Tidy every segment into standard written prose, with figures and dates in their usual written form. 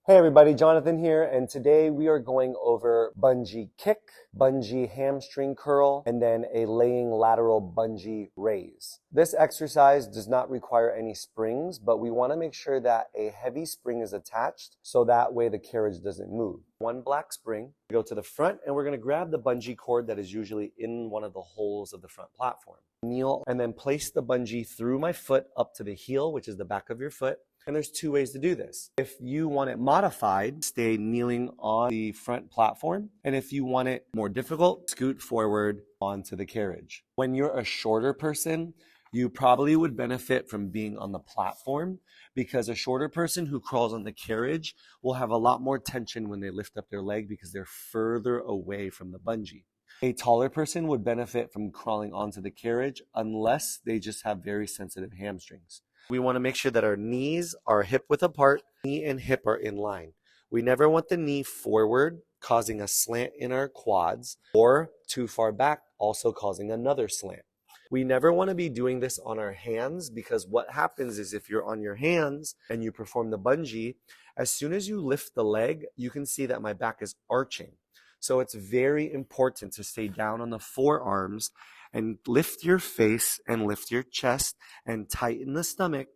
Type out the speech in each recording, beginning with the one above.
Hey everybody, Jonathan here, and today we are going over bungee kick, bungee hamstring curl, and then a laying lateral bungee raise. This exercise does not require any springs, but we want to make sure that a heavy spring is attached so that way the carriage doesn't move. One black spring, go to the front, and we're going to grab the bungee cord that is usually in one of the holes of the front platform. Kneel and then place the bungee through my foot up to the heel, which is the back of your foot. And there's two ways to do this. If you want it modified, stay kneeling on the front platform. And if you want it more difficult, scoot forward onto the carriage. When you're a shorter person, you probably would benefit from being on the platform because a shorter person who crawls on the carriage will have a lot more tension when they lift up their leg because they're further away from the bungee. A taller person would benefit from crawling onto the carriage unless they just have very sensitive hamstrings. We want to make sure that our knees are hip width apart, knee and hip are in line. We never want the knee forward, causing a slant in our quads, or too far back, also causing another slant. We never want to be doing this on our hands because what happens is if you're on your hands and you perform the bungee, as soon as you lift the leg, you can see that my back is arching. So it's very important to stay down on the forearms and lift your face and lift your chest and tighten the stomach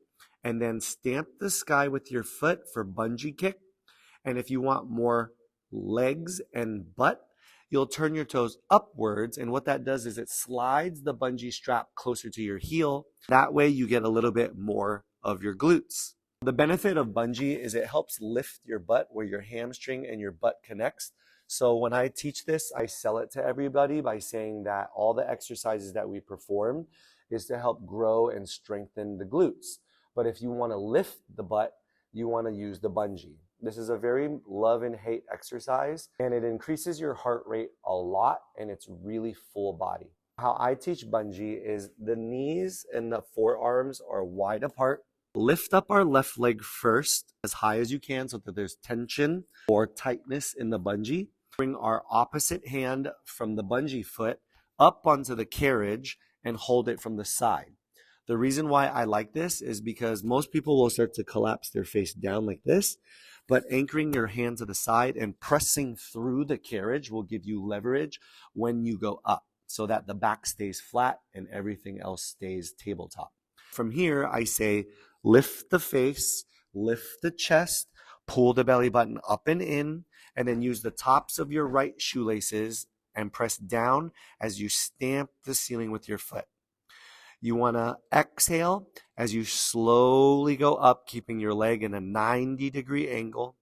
and then stamp the sky with your foot for bungee kick. And if you want more legs and butt, you'll turn your toes upwards. And what that does is it slides the bungee strap closer to your heel. That way you get a little bit more of your glutes. The benefit of bungee is it helps lift your butt where your hamstring and your butt connects. So when I teach this, I sell it to everybody by saying that all the exercises that we perform is to help grow and strengthen the glutes. But if you want to lift the butt, you want to use the bungee. This is a very love and hate exercise, and it increases your heart rate a lot, and it's really full body. How I teach bungee is the knees and the forearms are wide apart. Lift up our left leg first as high as you can so that there's tension or tightness in the bungee. Bring our opposite hand from the bungee foot up onto the carriage and hold it from the side. The reason why I like this is because most people will start to collapse their face down like this, but anchoring your hand to the side and pressing through the carriage will give you leverage when you go up so that the back stays flat and everything else stays tabletop. From here, I say lift the face, lift the chest, pull the belly button up and in, and then use the tops of your right shoelaces and press down as you stamp the ceiling with your foot. You want to exhale as you slowly go up, keeping your leg in a 90-degree angle.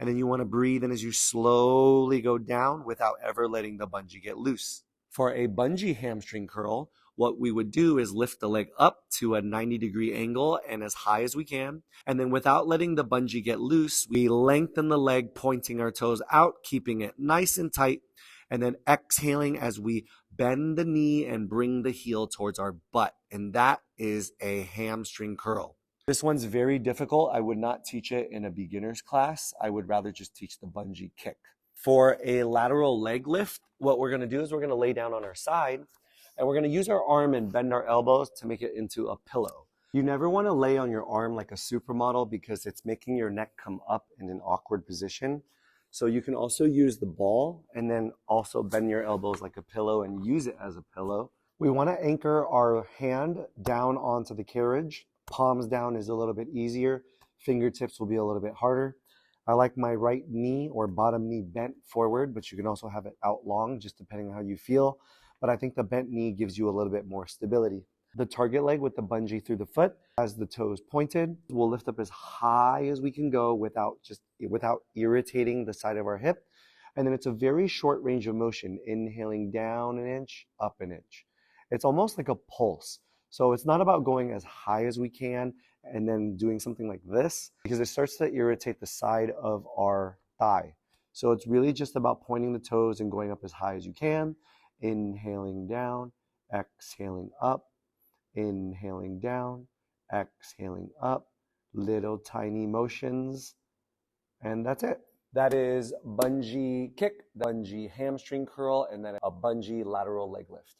And then you want to breathe in as you slowly go down without ever letting the bungee get loose. For a bungee hamstring curl, what we would do is lift the leg up to a 90-degree angle and as high as we can. And then without letting the bungee get loose, we lengthen the leg, pointing our toes out, keeping it nice and tight. And then exhaling as we bend the knee and bring the heel towards our butt. And that is a hamstring curl. This one's very difficult. I would not teach it in a beginner's class. I would rather just teach the bungee kick. For a lateral leg lift, what we're going to do is we're going to lay down on our side and we're going to use our arm and bend our elbows to make it into a pillow. You never want to lay on your arm like a supermodel because it's making your neck come up in an awkward position. So you can also use the ball and then also bend your elbows like a pillow and use it as a pillow. We want to anchor our hand down onto the carriage. Palms down is a little bit easier. Fingertips will be a little bit harder. I like my right knee or bottom knee bent forward, but you can also have it out long, just depending on how you feel. But I think the bent knee gives you a little bit more stability. The target leg with the bungee through the foot, as the toes pointed, we'll lift up as high as we can go without irritating the side of our hip. And then it's a very short range of motion, inhaling down an inch, up an inch. It's almost like a pulse. So it's not about going as high as we can and then doing something like this because it starts to irritate the side of our thigh. So it's really just about pointing the toes and going up as high as you can, inhaling down, exhaling up, inhaling down, exhaling up, little tiny motions, and that's it. That is bungee kick, bungee hamstring curl, and then a bungee lateral leg lift.